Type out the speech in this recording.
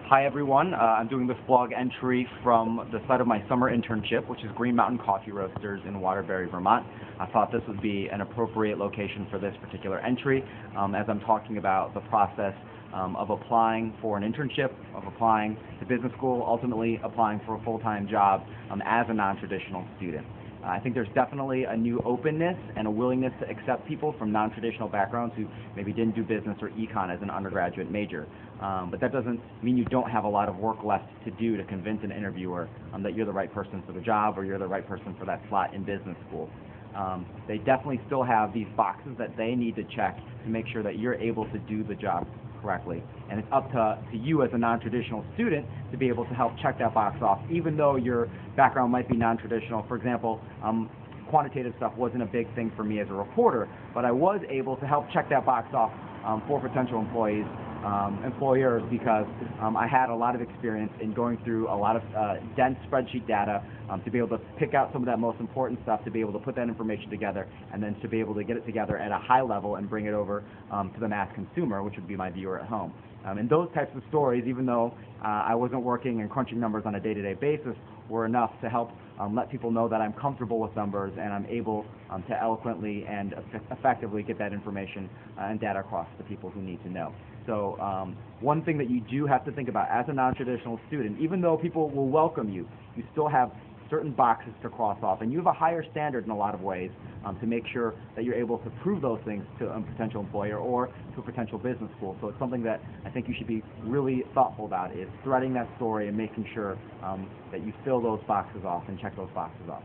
Hi everyone, I'm doing this blog entry from the site of my summer internship, which is Green Mountain Coffee Roasters in Waterbury, Vermont. I thought this would be an appropriate location for this particular entry as I'm talking about the process of applying for an internship, of applying to business school, ultimately applying for a full-time job as a non-traditional student. I think there's definitely a new openness and a willingness to accept people from non-traditional backgrounds who maybe didn't do business or econ as an undergraduate major. But that doesn't mean you don't have a lot of work left to do to convince an interviewer that you're the right person for the job or you're the right person for that slot in business school. They definitely still have these boxes that they need to check to make sure that you're able to do the job correctly. And it's up to you as a non-traditional student to be able to help check that box off, even though your background might be non-traditional. For example, quantitative stuff wasn't a big thing for me as a reporter, but I was able to help check that box off for potential employers because I had a lot of experience in going through a lot of dense spreadsheet data to be able to pick out some of that most important stuff, to be able to put that information together, and then to be able to get it together at a high level and bring it over to the mass consumer, which would be my viewer at home. And those types of stories, even though I wasn't working and crunching numbers on a day-to-day basis, were enough to help let people know that I'm comfortable with numbers and I'm able to eloquently and effectively get that information and data across to people who need to know. So one thing that you do have to think about as a non-traditional student, even though people will welcome you, you still have certain boxes to cross off, and you have a higher standard in a lot of ways to make sure that you're able to prove those things to a potential employer or to a potential business school. So it's something that I think you should be really thoughtful about, is threading that story and making sure that you fill those boxes off and check those boxes off.